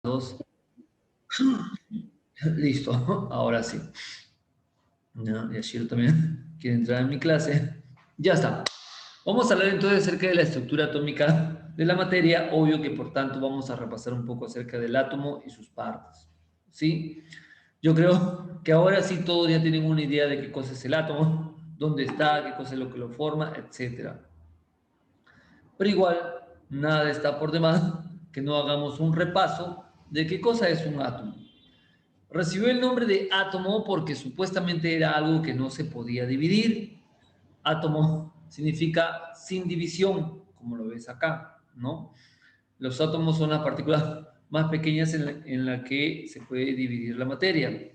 Dos. Listo, ahora sí. No, y Ashiro también quiere entrar en mi clase. Ya está. Vamos a hablar entonces acerca de la estructura atómica de la materia. Obvio que por tanto vamos a repasar un poco acerca del átomo y sus partes. ¿Sí? Yo creo que ahora sí todos ya tienen una idea de qué cosa es el átomo, dónde está, qué cosa es lo que lo forma, etc. Pero igual, nada está por demás que no hagamos un repaso de qué cosa es un átomo. Recibió el nombre de átomo porque supuestamente era algo que no se podía dividir. Átomo significa sin división, como lo ves acá, ¿no? Los átomos son las partículas más pequeñas en la que se puede dividir la materia.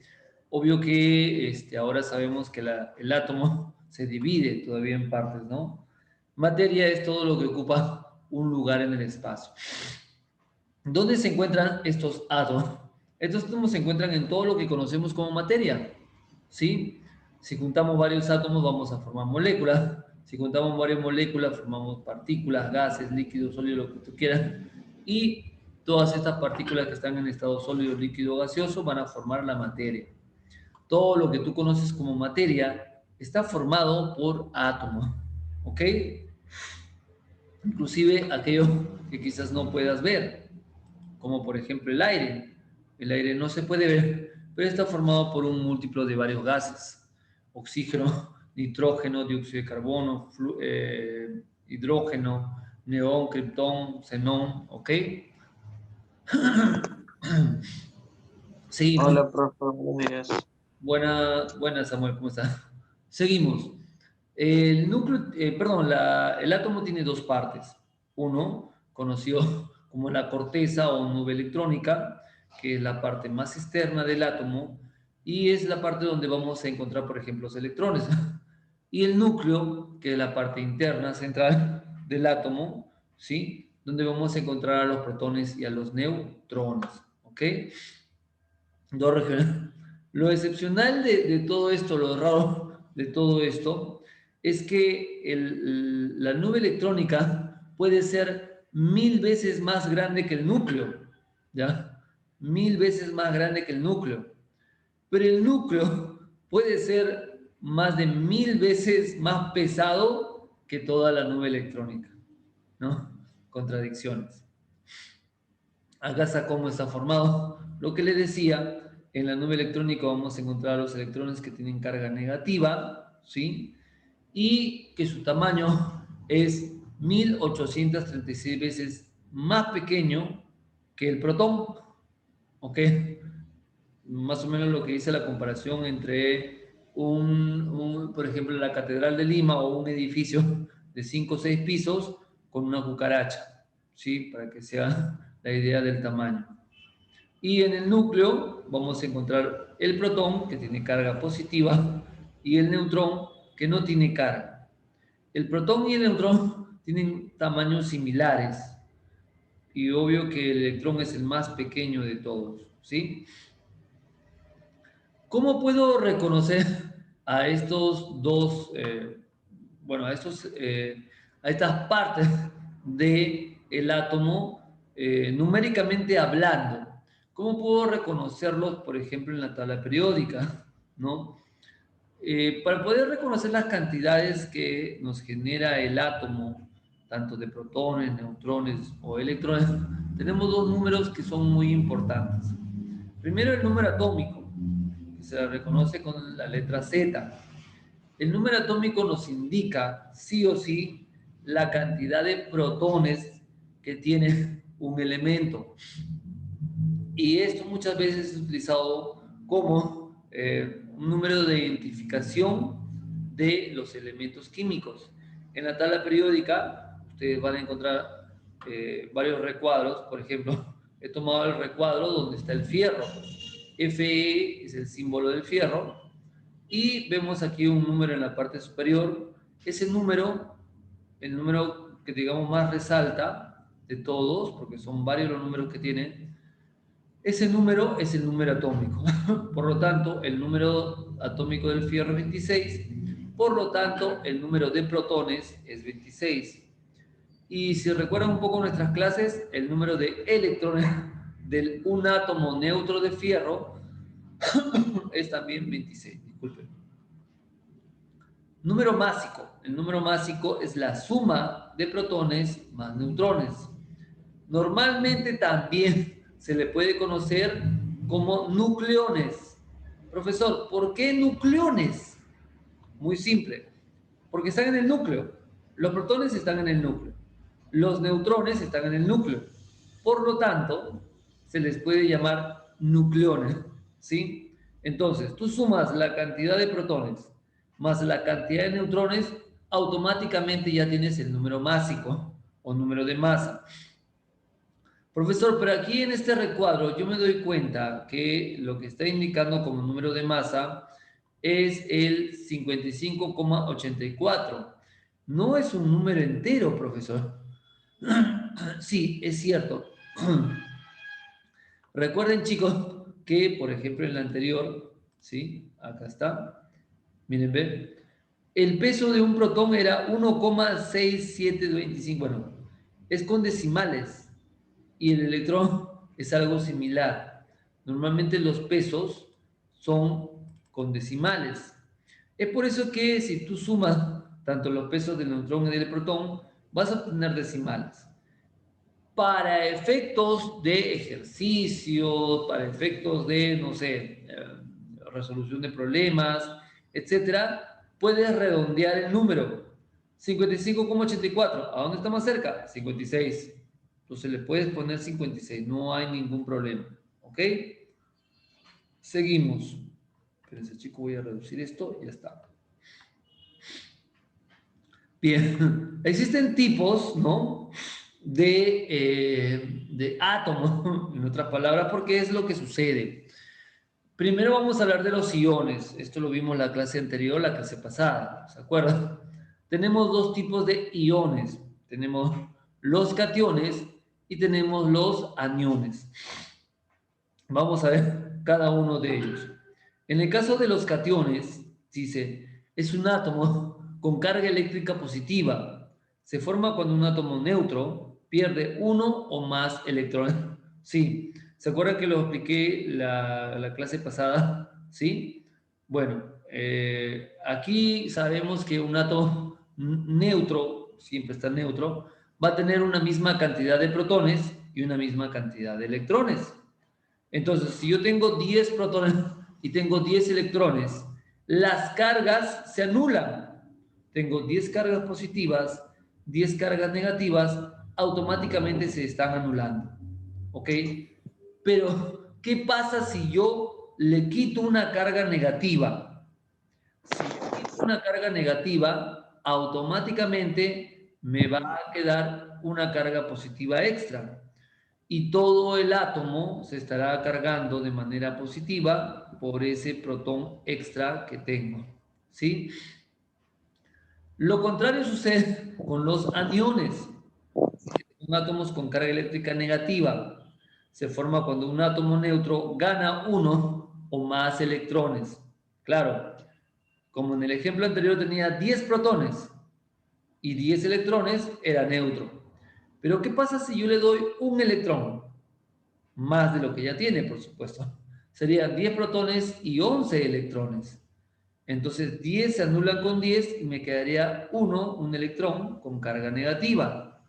Obvio que ahora sabemos que el átomo se divide todavía en partes, ¿no? Materia es todo lo que ocupa un lugar en el espacio. ¿Dónde se encuentran estos átomos? Estos átomos se encuentran en todo lo que conocemos como materia, ¿sí? Si juntamos varios átomos vamos a formar moléculas. Si juntamos varias moléculas formamos partículas, gases, líquidos, sólidos, lo que tú quieras. Y todas estas partículas que están en estado sólido, líquido, gaseoso van a formar la materia. Todo lo que tú conoces como materia está formado por átomos, ¿ok? Inclusive aquello que quizás no puedas ver, como por ejemplo el aire. El aire no se puede ver, pero está formado por un múltiplo de varios gases: oxígeno, nitrógeno, dióxido de carbono, hidrógeno, neón, criptón, xenón, ¿ok? Seguimos. Hola, profe, buenos días. Buena Samuel, ¿cómo estás? Seguimos. El núcleo, perdón, el átomo tiene dos partes. Uno, conocido como la corteza o nube electrónica, que es la parte más externa del átomo y es la parte donde vamos a encontrar, por ejemplo, los electrones. Y el núcleo, que es la parte interna, central del átomo, ¿sí? Donde vamos a encontrar a los protones y a los neutrones, ¿ok? Dos regiones. Lo excepcional de todo esto, lo raro de todo esto, es que la nube electrónica puede ser 1000 veces más grande que el núcleo, ¿ya? 1000 veces más grande que el núcleo. Pero el núcleo puede ser más de 1000 veces más pesado que toda la nube electrónica, ¿no? Contradicciones. Acá está cómo está formado. Lo que le decía, en la nube electrónica vamos a encontrar los electrones que tienen carga negativa, ¿sí? Y que su tamaño es 1836 veces más pequeño que el protón, ¿ok? Más o menos lo que dice la comparación entre por ejemplo, la Catedral de Lima o un edificio de 5 o 6 pisos con una cucaracha, ¿sí? Para que sea la idea del tamaño. Y en el núcleo vamos a encontrar el protón, que tiene carga positiva, y el neutrón, que no tiene carga. El protón y el neutrón tienen tamaños similares, y obvio que el electrón es el más pequeño de todos, ¿sí? ¿Cómo puedo reconocer a estos dos, bueno, a estas partes del átomo numéricamente hablando? ¿Cómo puedo reconocerlos, por ejemplo, en la tabla periódica? ¿No? Para poder reconocer las cantidades que nos genera el átomo, tanto de protones, neutrones o electrones, tenemos dos números que son muy importantes. Primero, el número atómico, que se reconoce con la letra Z. El número atómico nos indica, sí o sí, la cantidad de protones que tiene un elemento. Y esto muchas veces es utilizado como un número de identificación de los elementos químicos. En la tabla periódica, ustedes van a encontrar varios recuadros. Por ejemplo, he tomado el recuadro donde está el fierro. Fe es el símbolo del fierro. Y vemos aquí un número en la parte superior. Ese número, el número que digamos más resalta de todos, porque son varios los números que tiene, ese número es el número atómico. Por lo tanto, el número atómico del fierro es 26. Por lo tanto, el número de protones es 26. Y si recuerdan un poco nuestras clases, el número de electrones de un átomo neutro de fierro es también 26, disculpen. Número másico. El número másico es la suma de protones más neutrones. Normalmente también se le puede conocer como nucleones. Profesor, ¿por qué nucleones? Muy simple, porque están en el núcleo. Los protones están en el núcleo. Los neutrones están en el núcleo. Por lo tanto, se les puede llamar nucleones, ¿sí? Entonces, tú sumas la cantidad de protones más la cantidad de neutrones, automáticamente ya tienes el número másico o número de masa. Profesor, pero aquí en este recuadro yo me doy cuenta que lo que está indicando como número de masa es el 55,84. No es un número entero, profesor. Sí, es cierto. Recuerden, chicos, que, por ejemplo, en la anterior, ¿sí? Acá está. Miren, ve. El peso de un protón era 1,6725. Bueno, es con decimales. Y el electrón es algo similar. Normalmente los pesos son con decimales. Es por eso que si tú sumas tanto los pesos del neutrón y del protón, vas a obtener decimales. Para efectos de ejercicio, para efectos de, no sé, resolución de problemas, etcétera, puedes redondear el número. 55,84. ¿A dónde está más cerca? 56. Entonces le puedes poner 56, no hay ningún problema. ¿Ok? Seguimos. Espérense, chicos, voy a reducir esto y ya está. Bien, existen tipos, ¿no? De átomos, en otras palabras, porque es lo que sucede. Primero vamos a hablar de los iones. Esto lo vimos en la clase anterior, la clase pasada, ¿se acuerdan? Tenemos dos tipos de iones. Tenemos los cationes y tenemos los aniones. Vamos a ver cada uno de ellos. En el caso de los cationes, dice, es un átomo con carga eléctrica positiva. Se forma cuando un átomo neutro pierde uno o más electrones. Sí, ¿se acuerdan que lo expliqué la clase pasada? ¿Sí? Bueno, aquí sabemos que un átomo neutro, siempre está neutro, va a tener una misma cantidad de protones y una misma cantidad de electrones. Entonces, si yo tengo 10 protones y tengo 10 electrones, las cargas se anulan. Tengo 10 cargas positivas, 10 cargas negativas, automáticamente se están anulando. ¿Ok? Pero, ¿qué pasa si yo le quito una carga negativa? Si le quito una carga negativa, automáticamente me va a quedar una carga positiva extra y todo el átomo se estará cargando de manera positiva por ese protón extra que tengo, ¿sí? Lo contrario sucede con los aniones, son átomos con carga eléctrica negativa. Se forma cuando un átomo neutro gana uno o más electrones. Claro, como en el ejemplo anterior tenía 10 protones y 10 electrones, era neutro. Pero ¿qué pasa si yo le doy un electrón? Más de lo que ya tiene, por supuesto. Serían 10 protones y 11 electrones. Entonces 10 se anulan con 10 y me quedaría un electrón con carga negativa.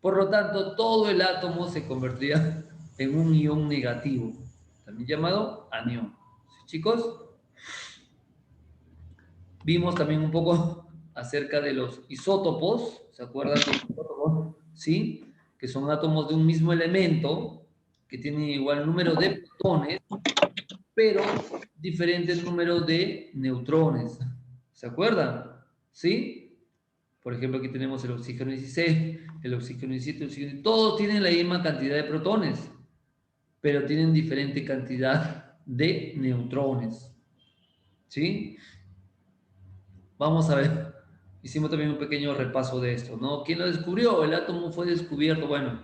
Por lo tanto, todo el átomo se convertiría en un ion negativo, también llamado anión. ¿Sí, chicos? Vimos también un poco acerca de los isótopos. ¿Se acuerdan de los isótopos? Sí, que son átomos de un mismo elemento que tienen igual número de protones, pero diferentes números de neutrones. ¿Se acuerdan? ¿Sí? Por ejemplo, aquí tenemos el oxígeno 16, el oxígeno 17, el oxígeno, todos tienen la misma cantidad de protones, pero tienen diferente cantidad de neutrones. ¿Sí? Vamos a ver. Hicimos también un pequeño repaso de esto, ¿no? ¿Quién lo descubrió? El átomo fue descubierto, bueno,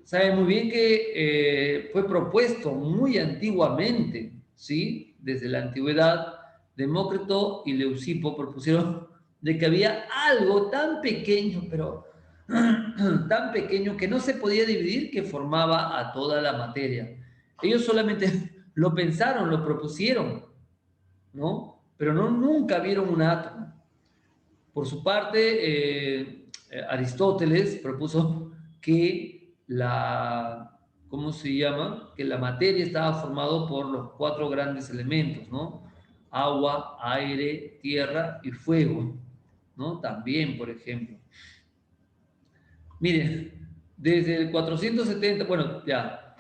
sabe muy bien que fue propuesto muy antiguamente, ¿sí? Desde la antigüedad, Demócrito y Leucipo propusieron de que había algo tan pequeño, pero tan pequeño que no se podía dividir que formaba a toda la materia. Ellos solamente lo pensaron, lo propusieron, ¿no? Pero no, nunca vieron un átomo. Por su parte, Aristóteles propuso que ¿cómo se llama? Que la materia estaba formada por los cuatro grandes elementos, ¿no? Agua, aire, tierra y fuego, ¿no? También, por ejemplo. Miren, desde el 470, bueno, ya,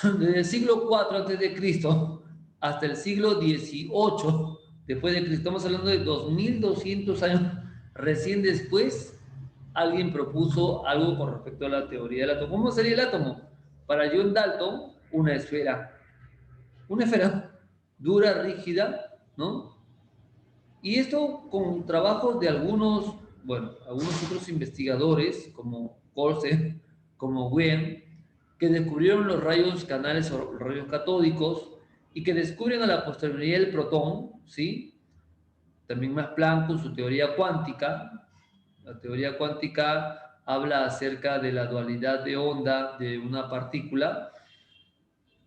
desde el siglo IV antes de Cristo hasta el siglo XVIII después de Cristo, estamos hablando de 2200 años, recién después alguien propuso algo con respecto a la teoría del átomo. ¿Cómo sería el átomo? Para John Dalton, una esfera dura, rígida, ¿no? Y esto con trabajos de algunos, bueno, algunos otros investigadores, como Colse, como Wien, que descubrieron los rayos canales o rayos catódicos y que descubren a la posterioridad el protón, ¿sí? También Max Planck con su teoría cuántica. La teoría cuántica habla acerca de la dualidad de onda de una partícula.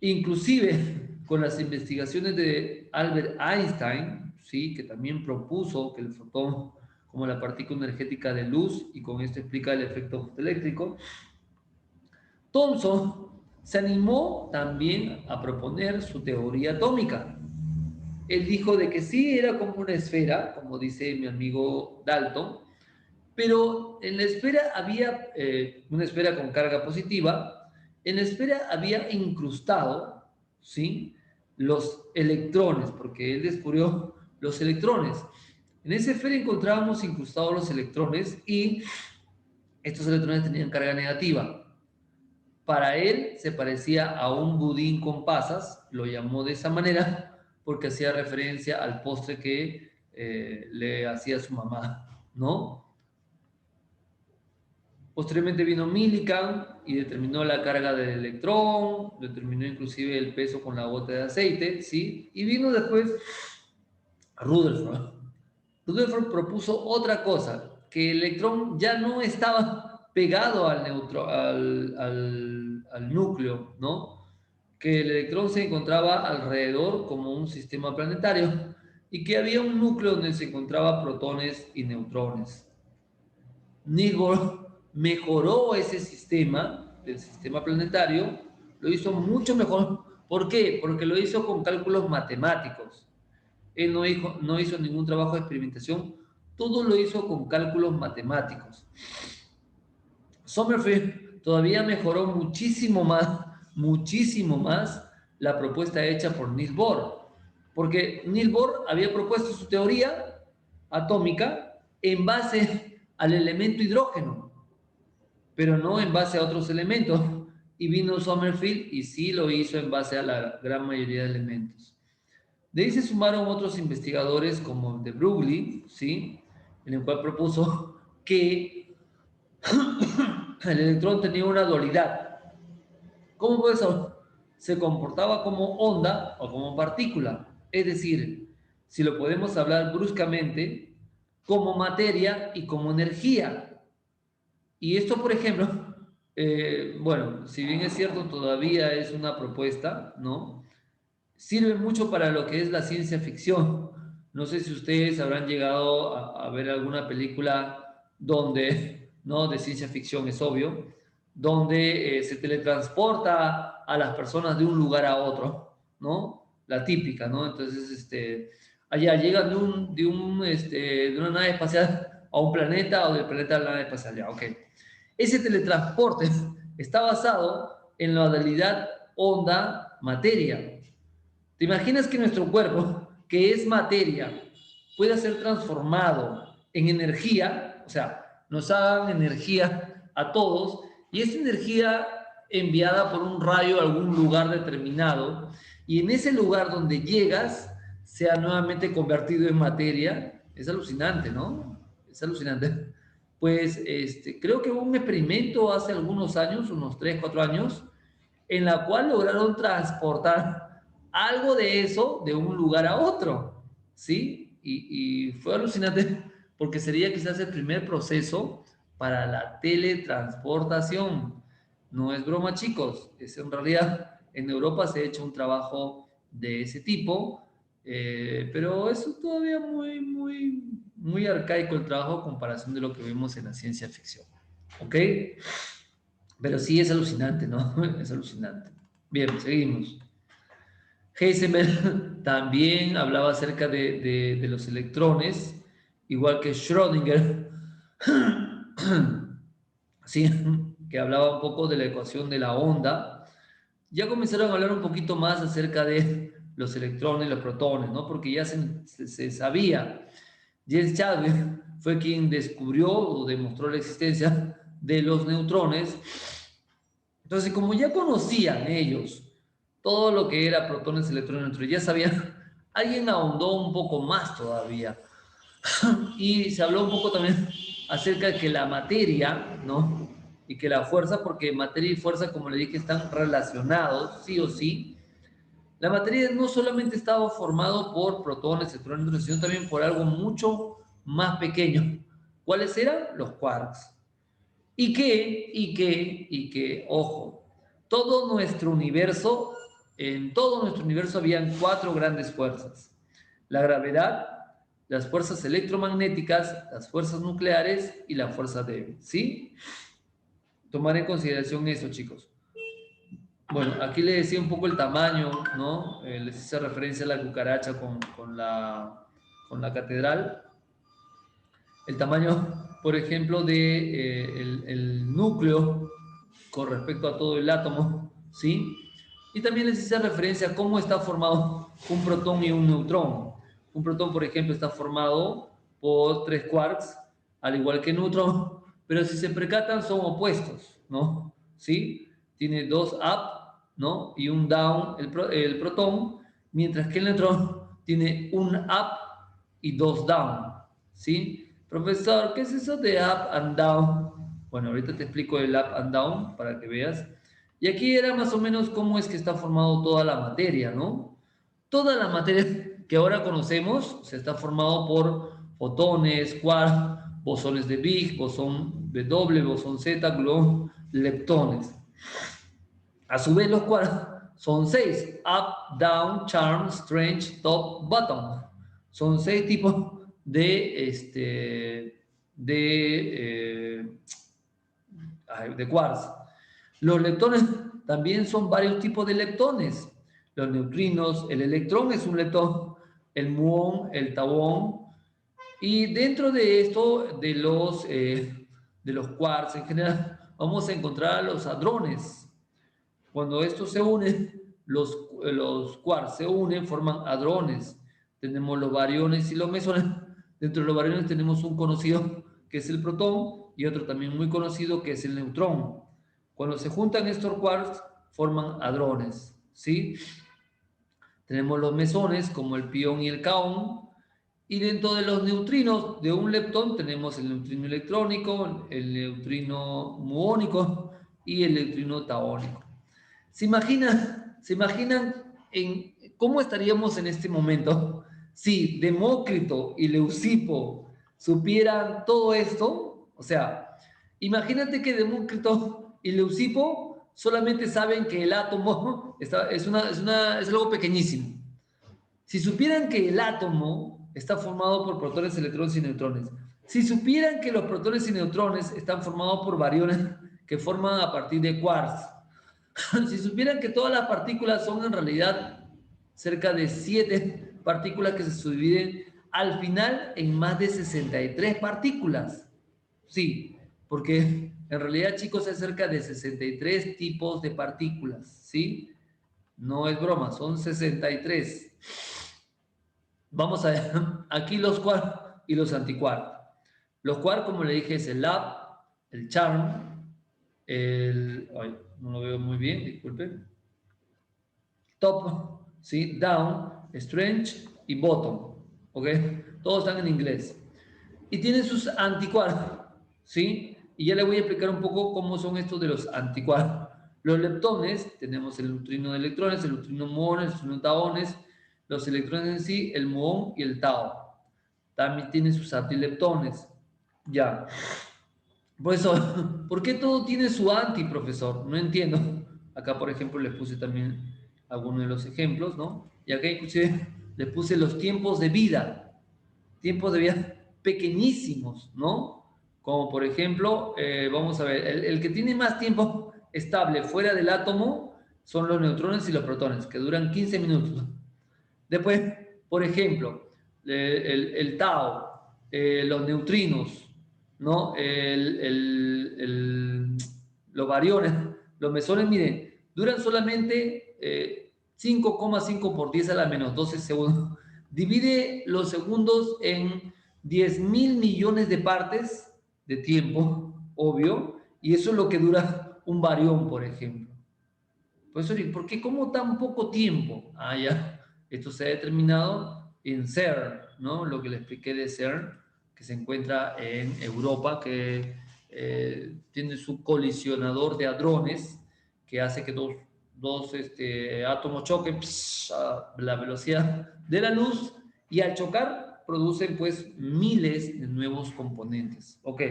Inclusive con las investigaciones de Albert Einstein, ¿sí? Que también propuso que el fotón como la partícula energética de luz, y con esto explica el efecto fotoeléctrico. Thomson se animó también a proponer su teoría atómica. Él dijo de que sí era como una esfera, como dice mi amigo Dalton, pero en la esfera había una esfera con carga positiva, en la esfera había incrustado, ¿sí? Los electrones, porque él descubrió los electrones. En esa esfera encontrábamos incrustados los electrones y estos electrones tenían carga negativa. Para él se parecía a un budín con pasas, lo llamó de esa manera porque hacía referencia al postre que le hacía su mamá, ¿no? Posteriormente vino Millikan y determinó la carga del electrón, determinó inclusive el peso con la gota de aceite, ¿sí? Y vino después Rutherford. Rutherford propuso otra cosa, que el electrón ya no estaba pegado al núcleo, ¿no? Que el electrón se encontraba alrededor como un sistema planetario y que había un núcleo donde se encontraban protones y neutrones. Niels Bohr mejoró ese sistema, del sistema planetario, lo hizo mucho mejor. ¿Por qué? Porque lo hizo con cálculos matemáticos. Él no hizo ningún trabajo de experimentación, todo lo hizo con cálculos matemáticos. Sommerfeld todavía mejoró muchísimo más la propuesta hecha por Niels Bohr, porque Niels Bohr había propuesto su teoría atómica en base al elemento hidrógeno, pero no en base a otros elementos. Y vino Sommerfeld y sí lo hizo en base a la gran mayoría de elementos. De ahí se sumaron otros investigadores como de Broglie, ¿sí? En el cual propuso que el electrón tenía una dualidad. ¿Cómo fue eso? Se comportaba como onda o como partícula. Es decir, si lo podemos hablar bruscamente, como materia y como energía. Y esto, por ejemplo, bueno, si bien es cierto, todavía es una propuesta, ¿no? Sirve mucho para lo que es la ciencia ficción. No sé si ustedes habrán llegado a ver alguna película donde, ¿no? De ciencia ficción, es obvio, donde se teletransporta a las personas de un lugar a otro, ¿no? La típica, ¿no? Entonces, allá llegan de una nave espacial a un planeta o del planeta a la nave espacial, ya, ok. Ese teletransporte está basado en la modalidad onda-materia. ¿Te imaginas que nuestro cuerpo, que es materia, pueda ser transformado en energía? O sea, nos hagan energía a todos y esa energía enviada por un rayo a algún lugar determinado y en ese lugar donde llegas sea nuevamente convertido en materia. Es alucinante, ¿no? Es alucinante. Pues creo que hubo un experimento hace algunos años, unos 3 4 años, en la cual lograron transportar algo de eso de un lugar a otro, ¿sí? Y fue alucinante porque sería quizás el primer proceso para la teletransportación. No es broma, chicos. Es en realidad, en Europa se ha hecho un trabajo de ese tipo, pero eso es todavía muy arcaico el trabajo a comparación de lo que vemos en la ciencia ficción. ¿Ok? Pero sí es alucinante, ¿no? Es alucinante. Bien, seguimos. Heisenberg también hablaba acerca de los electrones, igual que Schrödinger, sí, que hablaba un poco de la ecuación de la onda. Ya comenzaron a hablar un poquito más acerca de los electrones, los protones, ¿no? Porque ya se sabía. James Chadwick fue quien descubrió o demostró la existencia de los neutrones. Entonces, como ya conocían ellos todo lo que era protones, electrones, neutrones, ya sabían, alguien ahondó un poco más todavía. Y se habló un poco también acerca de que la materia, ¿no? Y que la fuerza, porque materia y fuerza, como le dije, están relacionados, sí o sí. La materia no solamente estaba formado por protones, electrones, neutrones, sino también por algo mucho más pequeño. ¿Cuáles eran? Los quarks. Ojo, todo nuestro universo, en todo nuestro universo habían cuatro grandes fuerzas. La gravedad, las fuerzas electromagnéticas, las fuerzas nucleares y la fuerza débil, ¿sí? Tomar en consideración eso, chicos. Bueno, aquí le decía un poco el tamaño, ¿no? Les hice referencia a la cucaracha con la catedral. El tamaño, por ejemplo, de el núcleo con respecto a todo el átomo, ¿sí? Y también les hice referencia a cómo está formado un protón y un neutrón. Un protón, por ejemplo, está formado por 3 quarks, al igual que el neutrón, pero si se percatan son opuestos, ¿no? ¿Sí? Tiene 2 up, ¿no? Y un down el protón, mientras que el neutrón tiene un up y 2 down, ¿sí? Profesor, ¿qué es eso de up and down? Bueno, ahorita te explico el up and down para que veas. Y aquí era más o menos cómo es que está formado toda la materia, ¿no? Toda la materia que ahora conocemos se está formado por fotones, quarks, bosones de Big, bosón W, bosón Z, gluón, leptones. A su vez, los quarks son 6: up, down, charm, strange, top, bottom. Son 6 tipos de quarks. Los leptones también son varios tipos de leptones. Los neutrinos, el electrón es un leptón, el muón, el tauón. Y dentro de esto, de los quarks en general, vamos a encontrar los hadrones. Cuando estos se unen, los quarks se unen, forman hadrones. Tenemos los bariones y los mesones. Dentro de los bariones tenemos un conocido que es el protón y otro también muy conocido que es el neutrón. Cuando se juntan estos quarks, forman hadrones, ¿sí? Tenemos los mesones como el pión y el kaón. Y dentro de los neutrinos de un leptón tenemos el neutrino electrónico, el neutrino muónico y el neutrino taónico. ¿Se imaginan en cómo estaríamos en este momento si Demócrito y Leucipo supieran todo esto? O sea, imagínate que Demócrito y Leucipo solamente saben que el átomo es algo pequeñísimo. Si supieran que el átomo está formado por protones, electrones y neutrones, si supieran que los protones y neutrones están formados por bariones que forman a partir de quarks, si supieran que todas las partículas son en realidad cerca de 7 partículas que se subdividen al final en más de 63 partículas. Sí, porque en realidad, chicos, hay cerca de 63 tipos de partículas, ¿sí? No es broma, son 63. Vamos a ver aquí los quark y los antiquark. Los quark, como le dije, es el lab, el charm, no lo veo muy bien, disculpen. Top, ¿sí? Down, strange y bottom, ¿ok? Todos están en inglés. Y tienen sus antiquark, ¿sí? Y ya le voy a explicar un poco cómo son estos de los antiquark. Los leptones, tenemos el neutrino de electrones, el neutrino muón, el neutrino taones, los electrones en sí, el muón y el tau. También tienen sus antileptones. Ya. Por eso, ¿por qué todo tiene su anti, profesor? No entiendo. Acá, por ejemplo, les puse también algunos de los ejemplos, ¿no? Y acá inclusive les puse los tiempos de vida pequeñísimos, ¿no? Como por ejemplo, vamos a ver, el que tiene más tiempo estable fuera del átomo son los neutrones y los protones, que duran 15 minutos. Después, por ejemplo, el tau, los neutrinos, ¿no? Los bariones, los mesones, miren, duran solamente 5,5 por 10 a la menos 12 segundos. Divide los segundos en 10.000 millones de partes de tiempo, obvio, y eso es lo que dura un barión, por ejemplo. Profesor, ¿por qué cómo tan poco tiempo? Ah, ya. Esto se ha determinado en CERN, ¿no? Lo que le expliqué de CERN, que se encuentra en Europa, que tiene su colisionador de hadrones, que hace que dos átomos choquen a la velocidad de la luz y al chocar producen pues miles de nuevos componentes. Ok.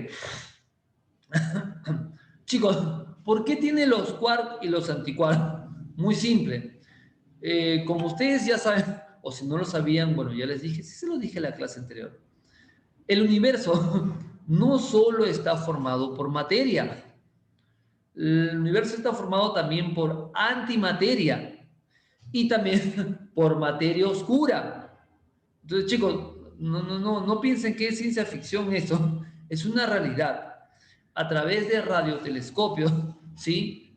Chicos, ¿por qué tiene los quark y los antiquark? Muy simple. Como ustedes ya saben, o si no lo sabían, bueno, ya les dije, sí se lo dije en la clase anterior. El universo no solo está formado por materia, el universo está formado también por antimateria y también por materia oscura. Entonces, chicos, no piensen que es ciencia ficción eso, es una realidad. A través de radiotelescopios, ¿sí?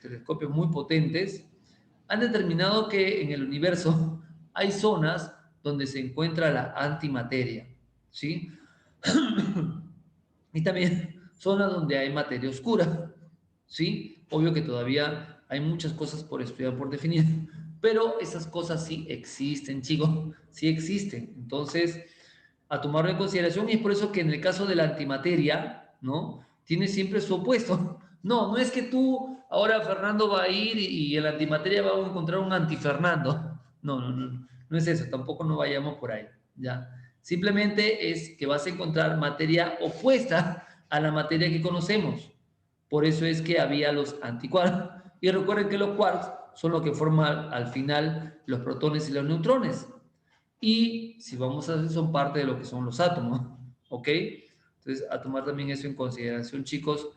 Telescopios muy potentes, han determinado que en el universo hay zonas donde se encuentra la antimateria, ¿sí? Y también zonas donde hay materia oscura, ¿sí? Obvio que todavía hay muchas cosas por estudiar, por definir, pero esas cosas sí existen, chicos, sí existen. Entonces, a tomarlo en consideración y es por eso que en el caso de la antimateria, ¿no? Tiene siempre su opuesto. No es que tú, ahora Fernando va a ir y en la antimateria va a encontrar un anti-Fernando. No es eso, tampoco no vayamos por ahí, ¿ya? Simplemente es que vas a encontrar materia opuesta a la materia que conocemos. Por eso es que había los antiquarks. Y recuerden que los quarks son los que forman al final los protones y los neutrones. Y si vamos a ver, son parte de lo que son los átomos. ¿Ok? Entonces, a tomar también eso en consideración, chicos,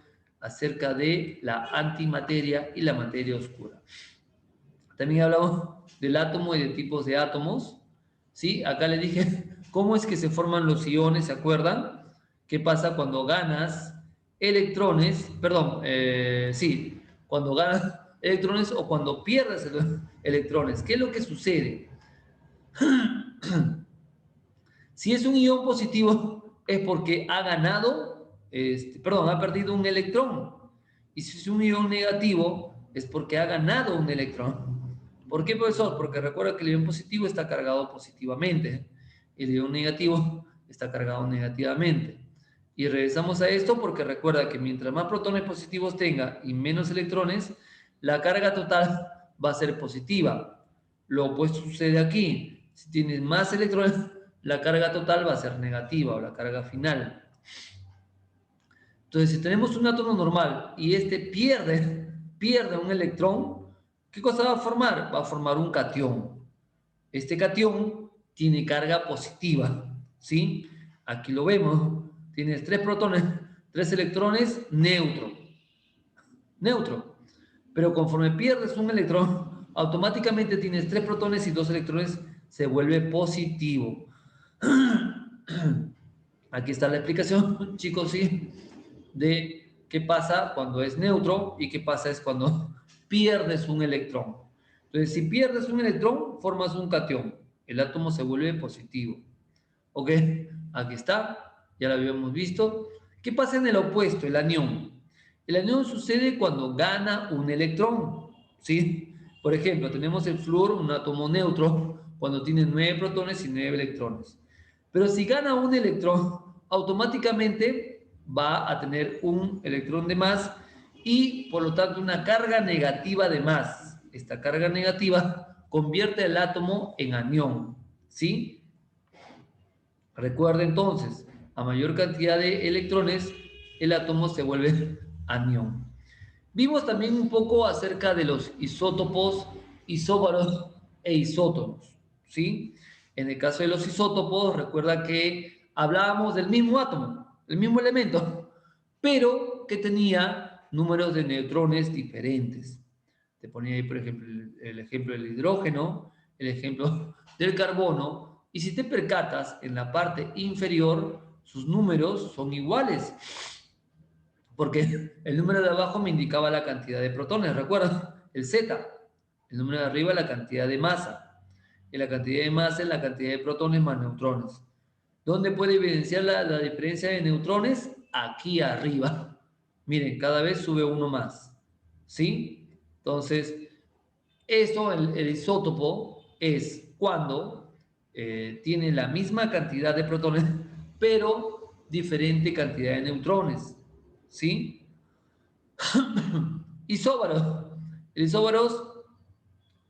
acerca de la antimateria y la materia oscura. También hablamos del átomo y de tipos de átomos. ¿Sí? Acá les dije cómo es que se forman los iones, ¿se acuerdan? ¿Qué pasa cuando ganas electrones? Perdón, sí, cuando ganas electrones o cuando pierdes electrones. ¿Qué es lo que sucede? Si es un ion positivo, es porque ha ganado, perdón, ha perdido un electrón. Y si es un ion negativo, es porque ha ganado un electrón. ¿Por qué, profesor? Porque recuerda que el ion positivo está cargado positivamente. El ion negativo está cargado negativamente. Y regresamos a esto porque recuerda que mientras más protones positivos tenga y menos electrones, la carga total va a ser positiva. Lo opuesto sucede aquí. Si tienes más electrones, la carga total va a ser negativa o la carga final. Entonces, si tenemos un átomo normal y este pierde un electrón, ¿qué cosa va a formar? Va a formar un catión. Este catión tiene carga positiva, ¿sí? Aquí lo vemos. Tienes 3 protones, 3 electrones, neutro. Pero conforme pierdes un electrón, automáticamente tienes 3 protones y 2 electrones, se vuelve positivo. Aquí está la explicación, chicos, ¿sí? De qué pasa cuando es neutro y qué pasa es cuando pierdes un electrón. Entonces, si pierdes un electrón, formas un catión. El átomo se vuelve positivo. ¿Ok? Aquí está, ya lo habíamos visto. ¿Qué pasa en el opuesto, el anión? El anión sucede cuando gana un electrón, ¿sí? Por ejemplo, tenemos el flúor, un átomo neutro, cuando tiene 9 protones y 9 electrones. Pero si gana un electrón, automáticamente va a tener un electrón de más y por lo tanto una carga negativa de más. Esta carga negativa convierte el átomo en anión, ¿sí? Recuerda entonces, a mayor cantidad de electrones, el átomo se vuelve anión. Vimos también un poco acerca de los isótopos, isóbaros e isótonos, ¿sí? En el caso de los isótopos, recuerda que hablábamos del mismo átomo, el mismo elemento, pero que tenía números de neutrones diferentes. Te ponía ahí, por ejemplo, el ejemplo del hidrógeno, el ejemplo del carbono, y si te percatas, en la parte inferior, sus números son iguales, porque el número de abajo me indicaba la cantidad de protones, ¿recuerdan? El Z. El número de arriba la cantidad de masa. Y la cantidad de masa es la cantidad de protones más neutrones. ¿Dónde puede evidenciar la diferencia de neutrones? Aquí arriba. Miren, cada vez sube uno más. ¿Sí? Entonces, esto, el isótopo, es cuando tiene la misma cantidad de protones, pero diferente cantidad de neutrones. ¿Sí? Isóbaros. Isóbaros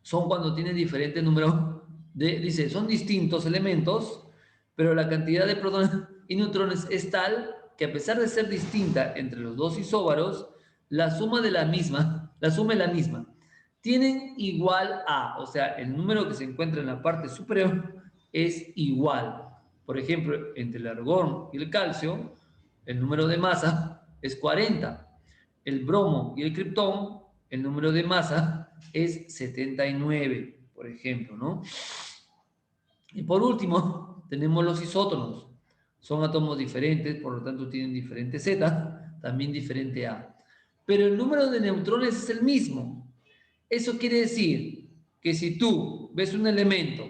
son cuando tienen diferente número dice, son distintos elementos, pero la cantidad de protones y neutrones es tal que a pesar de ser distinta entre los dos isóbaros, la suma es la misma. Tienen igual a, o sea, el número que se encuentra en la parte superior es igual. Por ejemplo, entre el argón y el calcio, el número de masa es 40. El bromo y el criptón, el número de masa es 79, por ejemplo, ¿no? Y por último, tenemos los isótonos. Son átomos diferentes, por lo tanto tienen diferente Z, también diferente A. Pero el número de neutrones es el mismo. Eso quiere decir que si tú ves un elemento,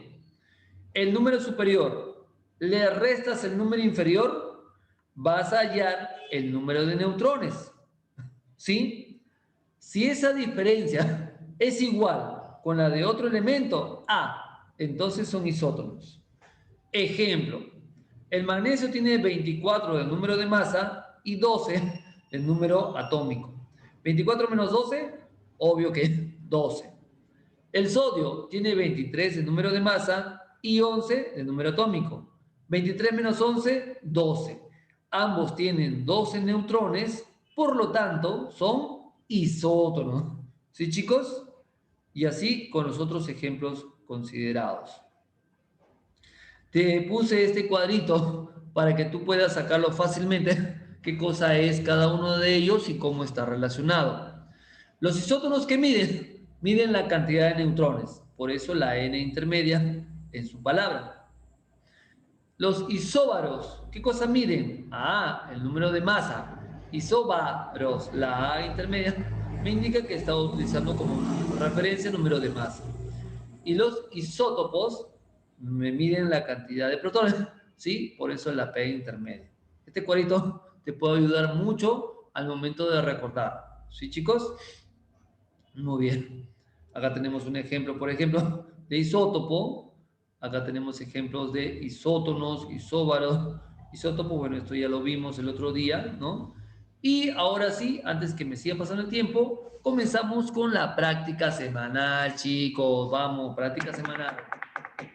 el número superior, le restas el número inferior, vas a hallar el número de neutrones. ¿Sí? Si esa diferencia es igual con la de otro elemento, entonces son isótonos. Ejemplo, el magnesio tiene 24 del número de masa y 12 del número atómico. 24 menos 12, obvio que 12. El sodio tiene 23 de número de masa y 11 de número atómico. 23 menos 11, 12. Ambos tienen 12 neutrones, por lo tanto, son isótonos. ¿Sí, chicos? Y así con los otros ejemplos considerados. Te puse este cuadrito para que tú puedas sacarlo fácilmente, qué cosa es cada uno de ellos y cómo está relacionado. Los isótonos que miden la cantidad de neutrones, por eso la N intermedia en su palabra. Los isóbaros, ¿qué cosa miden? El número de masa. Isóbaros, la A intermedia, me indica que está utilizando como referencia el número de masa. Y los isótopos me miden la cantidad de protones, ¿sí? Por eso la P intermedia. Este cuadrito te puede ayudar mucho al momento de recordar, ¿sí, chicos? Muy bien. Acá tenemos un ejemplo, por ejemplo, de isótopo. Acá tenemos ejemplos de isótonos, isóbaros, isótopo. Bueno, esto ya lo vimos el otro día, ¿no? Y ahora sí, antes que me siga pasando el tiempo, comenzamos con la práctica semanal, chicos. Vamos, práctica semanal.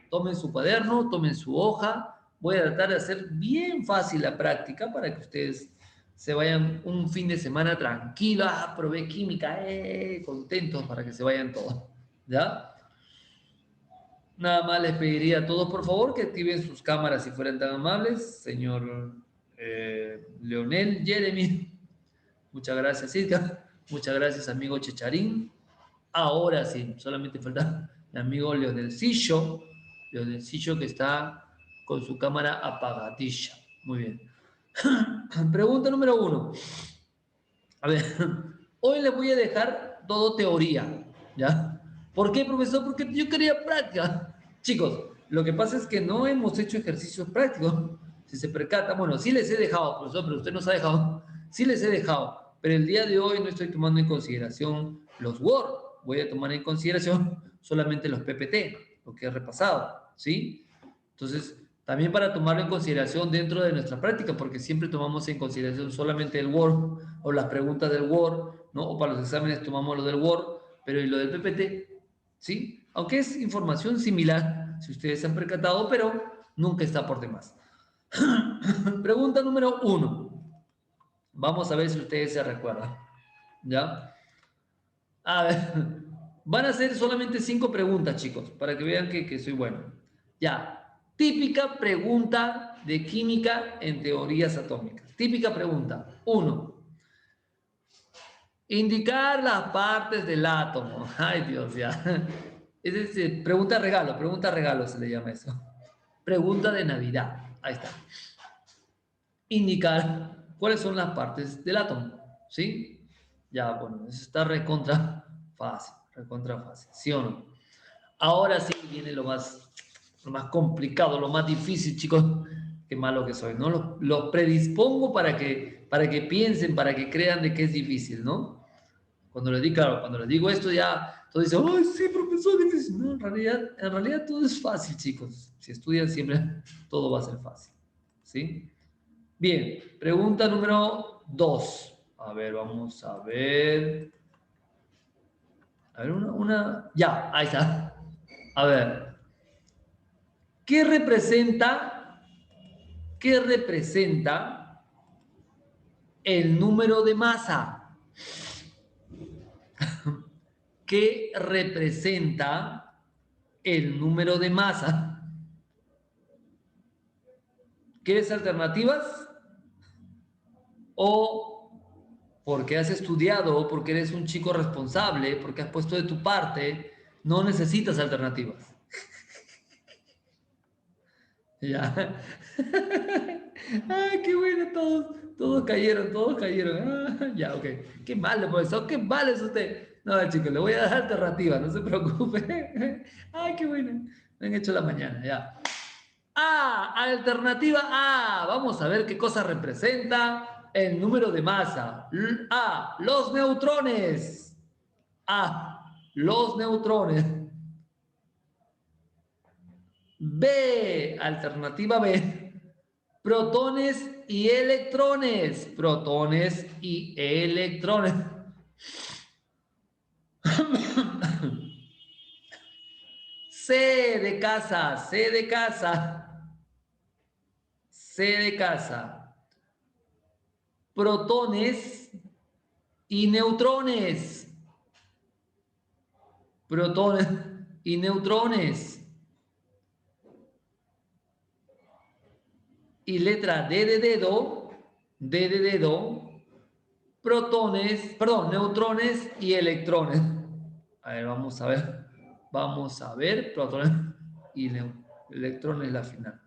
Tomen su cuaderno, tomen su hoja. Voy a tratar de hacer bien fácil la práctica para que ustedes se vayan un fin de semana tranquilo. Probé química, contentos para que se vayan todos. ¿Ya? Nada más les pediría a todos, por favor, que activen sus cámaras si fueran tan amables. Señor Leonel, Jeremy. Muchas gracias, Silka. Muchas gracias, amigo Checharín. Ahora sí, solamente falta mi amigo Leonelcillo. Leonelcillo que está con su cámara apagadilla. Muy bien. Pregunta número 1. A ver, hoy les voy a dejar todo teoría, ¿ya? ¿Por qué, profesor? Porque yo quería práctica. Chicos, lo que pasa es que no hemos hecho ejercicios prácticos. Si se percata, bueno, sí les he dejado, profesor, pero usted nos ha dejado. Sí les he dejado, pero el día de hoy no estoy tomando en consideración los Word. Voy a tomar en consideración solamente los PPT, lo que he repasado, ¿sí? Entonces, también para tomarlo en consideración dentro de nuestra práctica, porque siempre tomamos en consideración solamente el Word o las preguntas del Word, ¿no? O para los exámenes tomamos lo del Word, pero ¿y lo del PPT? ¿Sí? Aunque es información similar, si ustedes se han percatado, pero nunca está por demás. Pregunta número 1. Vamos a ver si ustedes se recuerdan. ¿Ya? A ver, van a ser solamente 5 preguntas, chicos, para que vean que soy bueno. Ya, típica pregunta de química en teorías atómicas. Típica pregunta. 1. Indicar las partes del átomo. Ay, Dios, ya. Es decir, pregunta regalo se le llama eso. Pregunta de Navidad. Ahí está. Indicar cuáles son las partes del átomo. ¿Sí? Ya, bueno, eso está recontra fácil, ¿sí o no? Ahora sí viene lo más complicado, lo más difícil, chicos. Qué malo que soy, ¿no? Los predispongo para que piensen, para que crean de que es difícil, ¿no? Claro, cuando les digo esto ya, todos dicen, ¡ay, sí, profesor, difícil! No, en realidad todo es fácil, chicos. Si estudian siempre, todo va a ser fácil, ¿sí? Bien, pregunta número 2. A ver, vamos a ver. A ver, ya, ahí está. A ver, ¿qué representa, qué representa el número de masa? ¿Qué representa el número de masa? ¿Quieres alternativas? ¿O porque has estudiado, o porque eres un chico responsable, porque has puesto de tu parte, no necesitas alternativas? Ya. Ay, qué bueno, todos cayeron, todos cayeron. Ah, ya, ok. Qué malo, profesor, qué malo es usted. No, chicos, le voy a dar alternativa, no se preocupe. Ay, qué bueno. Me han hecho la mañana, ya. Alternativa A. Vamos a ver qué cosa representa el número de masa. A, los neutrones. A, los neutrones. B, alternativa B. Protones y electrones. Protones y electrones. C de casa, C de casa. C de casa. Protones y neutrones. Protones y neutrones. Y letra D de dedo, D de dedo, protones, perdón, neutrones y electrones. A ver, vamos a ver. Vamos a ver, protones y electrones la final.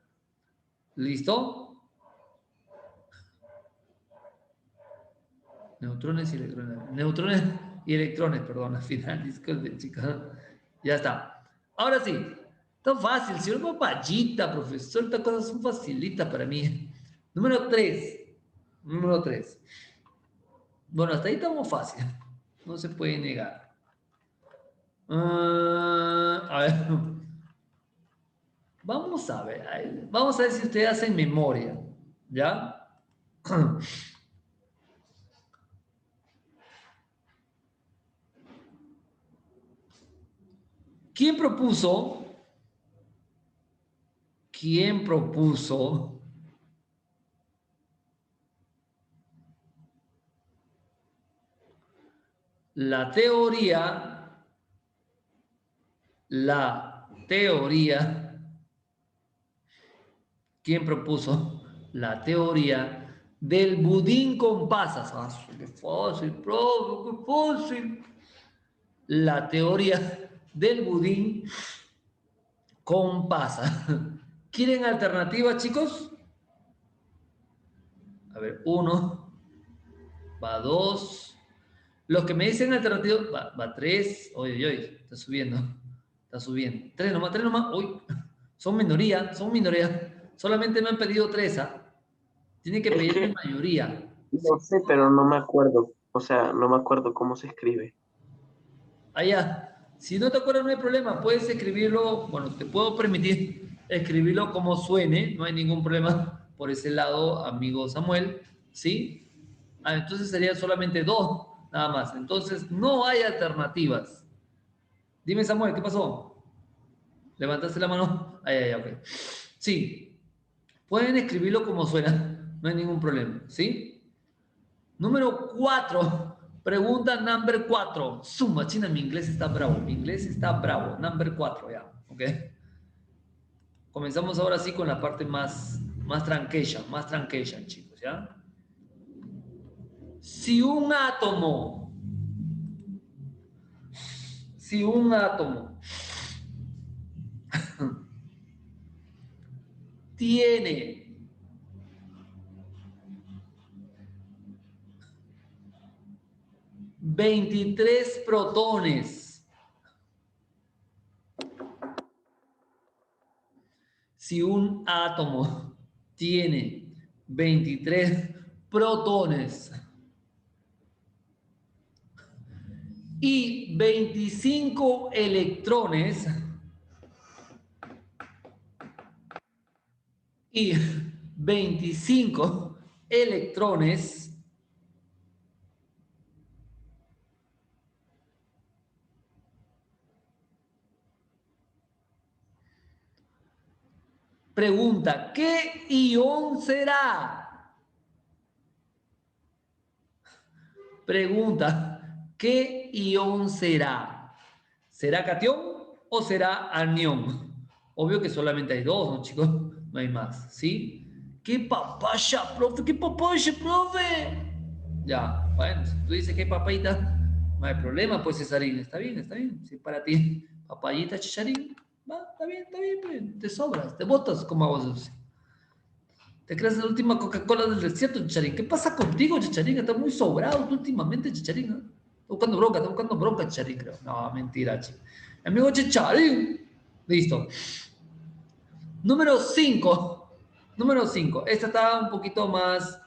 ¿Listo? Neutrones y electrones. Neutrones y electrones, perdón, al final. Disculpen, chicos. Ya está. Ahora sí. Tan fácil. Si una papayita, profesor, estas cosas son facilitas para mí. Número 3. Número 3. Bueno, hasta ahí estamos fácil. No se puede negar. A ver. Vamos a ver. Vamos a ver si ustedes hacen memoria. ¿Ya? ¿Quién propuso? ¿Quién propuso la teoría? La teoría. ¿Quién propuso la teoría del budín con pasas? Ah, qué fácil, profe, qué fácil. La teoría del budín con pasas. ¿Quieren alternativas, chicos? A ver, 1, va 2. Los que me dicen alternativas, va 3. Oye, oye, está subiendo. Está subiendo. 3 nomás. Uy, son minoría, son minoría. Solamente me han pedido 3. Tiene que Es pedirme que mayoría. Si no sé, pero no me acuerdo. O sea, no me acuerdo cómo se escribe. allá. Si no te acuerdas, no hay problema. Puedes escribirlo. Bueno, te puedo permitir escribirlo como suene. No hay ningún problema por ese lado, amigo Samuel. ¿Sí? Entonces serían solamente 2, nada más. Entonces no hay alternativas. Dime, Samuel, ¿qué pasó? ¿Levantaste la mano? Ay, ay, ok. Sí, pueden escribirlo como suena. No hay ningún problema. ¿Sí? Número 4. Pregunta number 4. Suma, China, mi inglés está bravo. Mi inglés está bravo. Number 4, ya. ¿Ok? Comenzamos ahora sí con la parte más tranquecha, chicos, ¿ya? Si un átomo tiene 23 protones, si un átomo tiene 23 protones y 25 electrones y 25 electrones, pregunta, ¿qué ión será? Pregunta, ¿qué ión será? ¿Será catión o será anión? Obvio que solamente hay dos, ¿no, chicos? No hay más, ¿sí? ¡Qué papaya, profe! ¡Qué papaya, profe! Ya, bueno, si tú dices que hay papayita, no hay problema, pues Cesarín, está bien, está bien. Si para ti, papayita, chicharín, va, está bien, pues, te sobras, te botas como vos. Te crees la última Coca-Cola del desierto, Chicharín. ¿Qué pasa contigo, Chicharín? Estás muy sobrado tú últimamente, Chicharín. ¿Eh? Está buscando bronca, Chicharín, creo. No, mentira, chico. Amigo Chicharín. Listo. Número 5. Número 5. Esta está un poquito más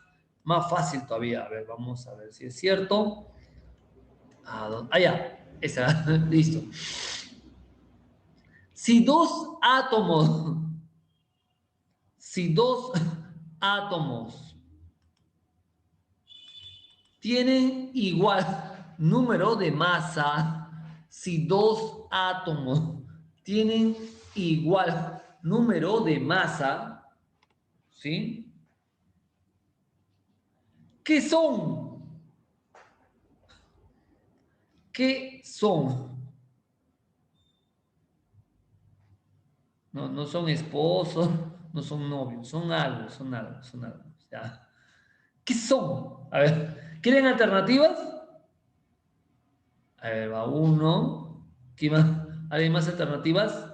fácil todavía. A ver, vamos a ver si es cierto. Ya. Esa. Listo. Si dos átomos, si dos átomos tienen igual número de masa, si dos átomos tienen igual número de masa, ¿sí? ¿Qué son? ¿Qué son? No, no son esposos, no son novios, son algo, son algo. ¿Ya? ¿Qué son? A ver, ¿quieren alternativas? A ver, va uno. ¿Quién más? ¿Alguien más alternativas?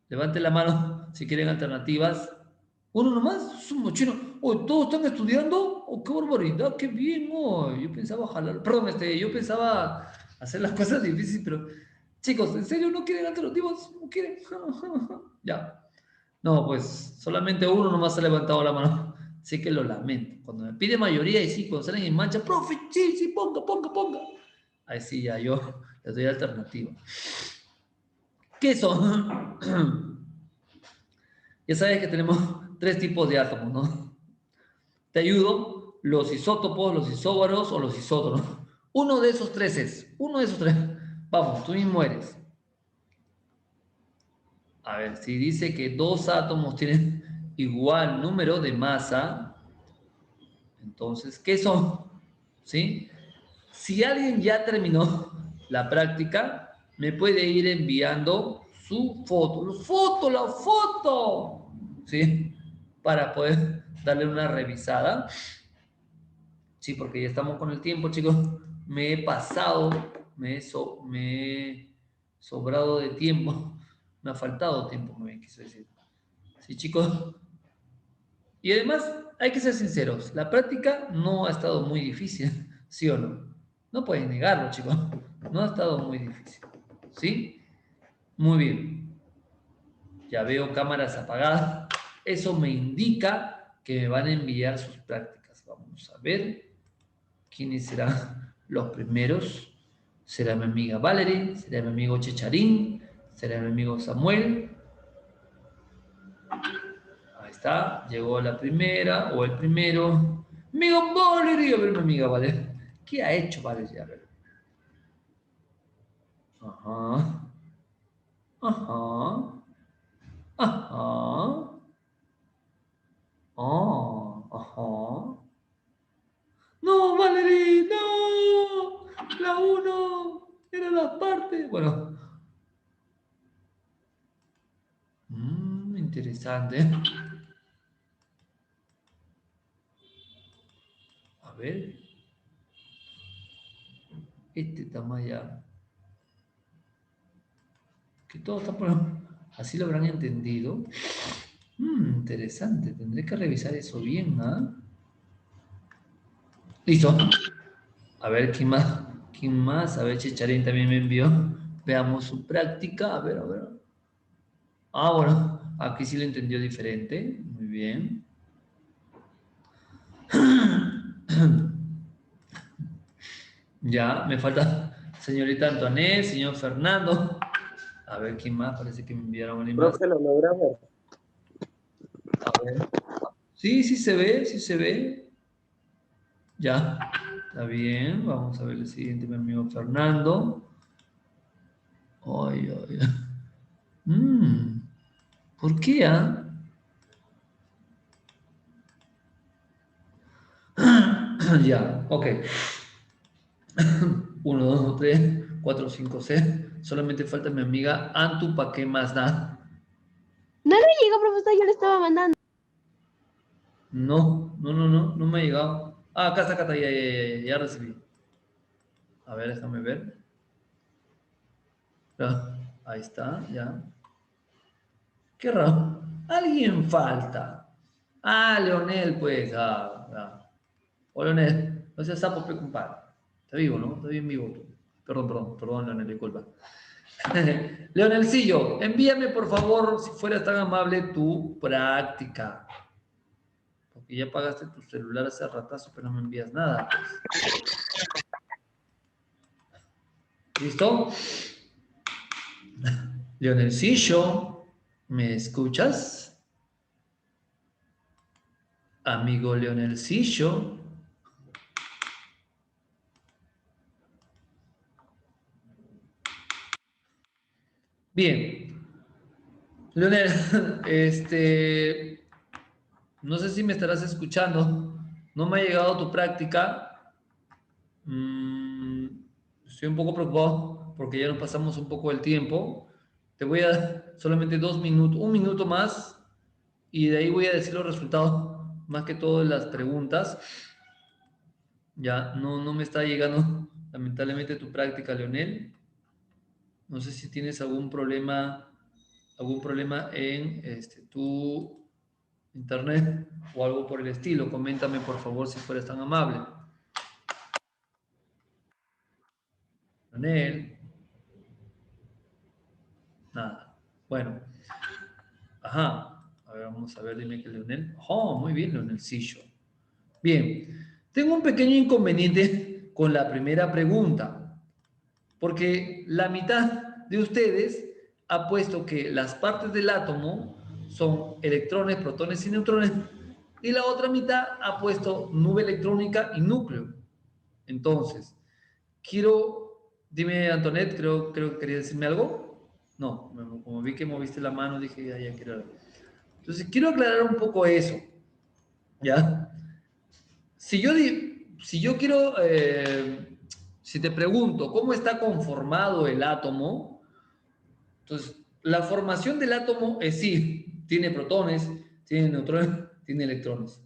Levante la mano si quieren alternativas. Uno nomás, es un mochino. Oh, ¿todos están estudiando? Oh, qué barbaridad, qué bien. Oh, yo pensaba jalar, perdón, yo pensaba hacer las cosas difíciles, pero chicos, ¿en serio no quieren alternativas? ¿No quieren? Ya. No, pues solamente uno nomás ha levantado la mano. Así que lo lamento. Cuando me pide mayoría y sí, cuando salen en mancha, profe, sí, sí, ponga. Ahí sí, ya yo les doy alternativa. ¿Qué son? Ya sabes que tenemos tres tipos de átomos, ¿no? Te ayudo, los isótopos, los isóbaros o los isótonos. Uno de esos tres es, uno de esos tres. Vamos, tú mismo eres. A ver, si dice que dos átomos tienen igual número de masa, entonces, ¿qué son? ¿Sí? Si alguien ya terminó la práctica, me puede ir enviando su foto. La foto! ¿Sí? Para poder darle una revisada. Sí, porque ya estamos con el tiempo, chicos. Me he pasado, me he sobrado de tiempo. Me ha faltado tiempo, me quiso decir. Sí, chicos. Y además, hay que ser sinceros. La práctica no ha estado muy difícil, ¿sí o no? No pueden negarlo, chicos. No ha estado muy difícil. ¿Sí? Muy bien. Ya veo cámaras apagadas. Eso me indica que me van a enviar sus prácticas. Vamos a ver quiénes serán los primeros. ¿Será mi amiga Valerie? ¿Será mi amigo Checharín? ¿Será mi amigo Samuel? Ahí está. Llegó la primera o el primero. Amiga Valerie. A ver, mi amiga Valerie. ¿Qué ha hecho Valerie? A ver. Ajá. Ajá. Ajá. Oh, ajá. No, interesante. A ver. Este tamaño. Que todo está por... Así lo habrán entendido. Interesante. Tendré que revisar eso bien, ¿ah? Listo. A ver, ¿quién más? ¿Quién más? A ver, Checharín también me envió. Veamos su práctica. A ver, a ver. Ah, bueno. Aquí sí lo entendió diferente. Muy bien. Ya, me falta señorita Antoinette, señor Fernando. A ver, ¿quién más? Parece que me enviaron alguien más. Profe, lo logra ver. A ver. Sí, sí se ve, sí se ve. Ya, está bien. Vamos a ver el siguiente, mi amigo Fernando. Ay, ay, ay. ¿Por qué, ah? Ya, ok. 1, 2, 3, 4, 5, 6. Solamente falta mi amiga Antu, ¿para qué más da? No le llegó, profesor, yo le estaba mandando. No me ha llegado. Ah, acá está, ya recibí. A ver, déjame ver. Ya, ahí está, ya. Qué raro. Alguien falta. Ah, Leonel, pues. O Leonel, no seas sapo, pe, compadre. Está vivo, ¿no? Está bien vivo tú. Perdón, Leonel, disculpa. Leonelcillo, envíame por favor, si fueras tan amable, tu práctica. Porque ya pagaste tu celular hace ratazo, pero no me envías nada. Pues. ¿Listo? Leonelcillo, ¿me escuchas? Amigo Leonelcillo. Bien. Leonel, no sé si me estarás escuchando. No me ha llegado tu práctica. Estoy un poco preocupado porque ya nos pasamos un poco el tiempo. Te voy a dar solamente 2 minutos, un minuto más, y de ahí voy a decir los resultados, más que todo de las preguntas. Ya no me está llegando lamentablemente tu práctica, Leonel. No sé si tienes algún problema en tu internet o algo por el estilo. Coméntame por favor si fueras tan amable. Leonel. Nada. Bueno. Ajá. A ver, vamos a ver, dime que Leonel. Oh, muy bien, Leonelcillo. Bien. Tengo un pequeño inconveniente con la primera pregunta, porque la mitad de ustedes ha puesto que las partes del átomo son electrones, protones y neutrones, y la otra mitad ha puesto nube electrónica y núcleo. Entonces, dime Antoinette, creo que quería decirme algo. No, como vi que moviste la mano, dije, ya quiero. Entonces, quiero aclarar un poco eso, ¿ya? Si yo quiero, si te pregunto cómo está conformado el átomo, entonces, la formación del átomo es sí, tiene protones, tiene neutrones, tiene electrones.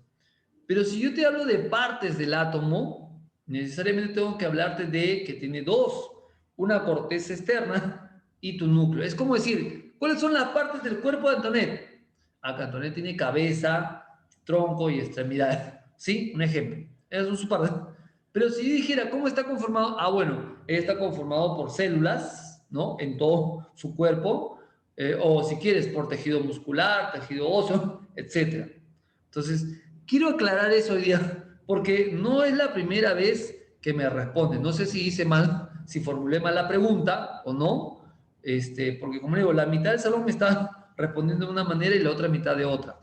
Pero si yo te hablo de partes del átomo, necesariamente tengo que hablarte de que tiene dos, una corteza externa y tu núcleo. Es como decir, ¿cuáles son las partes del cuerpo de Antoinette? Acá Antoinette tiene cabeza, tronco y extremidades. ¿Sí? Un ejemplo. Esas son sus partes. Pero si yo dijera cómo está conformado, bueno, está conformado por células, ¿no? En todo su cuerpo, o si quieres, por tejido muscular, tejido óseo, etc. Entonces, quiero aclarar eso hoy día, porque no es la primera vez que me responden. No sé si hice mal, si formulé mal la pregunta o no, porque como digo, la mitad del salón me está respondiendo de una manera y la otra mitad de otra.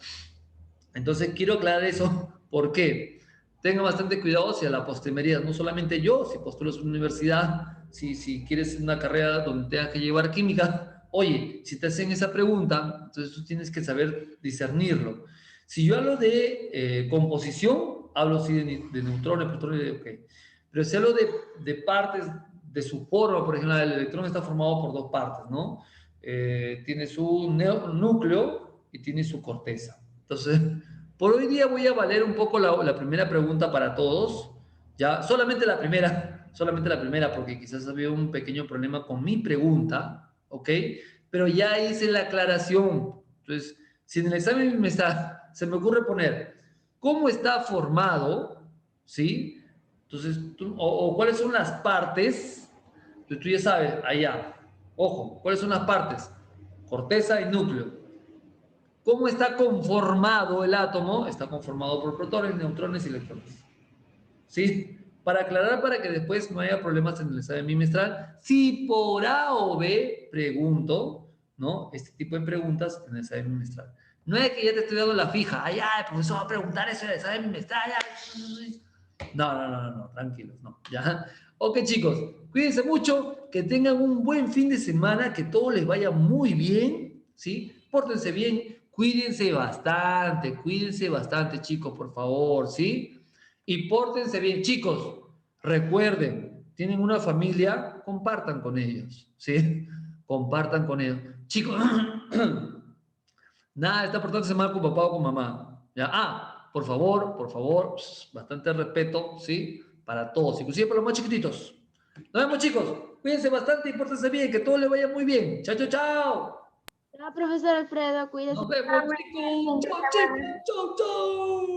Entonces, quiero aclarar eso. ¿Por qué? Tenga bastante cuidado si a la postrimería, no solamente yo, si postulas a una universidad, si quieres una carrera donde tengas que llevar química, oye, si te hacen esa pregunta, entonces tú tienes que saber discernirlo. Si yo hablo de composición, hablo sí de neutrones, protones, ok. Pero si hablo de partes de su forma, por ejemplo, el electrón está formado por dos partes, ¿no? Tiene su núcleo, y tiene su corteza. Entonces, por hoy día voy a valer un poco la primera pregunta para todos. Ya, solamente la primera, porque quizás había un pequeño problema con mi pregunta, ¿ok? Pero ya hice la aclaración. Entonces, si en el examen se me ocurre poner cómo está formado, ¿sí? Entonces, o cuáles son las partes, entonces tú ya sabes, allá, ojo, ¿cuáles son las partes? Corteza y núcleo. ¿Cómo está conformado el átomo? Está conformado por protones, neutrones y electrones. ¿Sí? Para aclarar, para que después no haya problemas en el examen bimestral, si por A o B pregunto, ¿no? Este tipo de preguntas en el examen bimestral. No es que ya te estoy dando la fija, ay, el profesor va a preguntar eso en el examen bimestral, no, tranquilos, no, ¿ya? Ok, chicos, cuídense mucho, que tengan un buen fin de semana, que todo les vaya muy bien, ¿sí? Pórtense bien, cuídense bastante, chicos, por favor, ¿sí? Y pórtense bien, chicos, recuerden, tienen una familia, compartan con ellos, ¿sí? Compartan con ellos. Chicos, nada, está portándose mal con papá o con mamá, ¿ya? Por favor, bastante respeto, ¿sí? Para todos, inclusive para los más chiquititos. Nos vemos, chicos. Cuídense bastante y pórtense bien, que todo les vaya muy bien. Chao, chao, chao. Chao, profesor Alfredo, cuídese. Nos vemos, chicos. Chao, chicos. Chao, chao.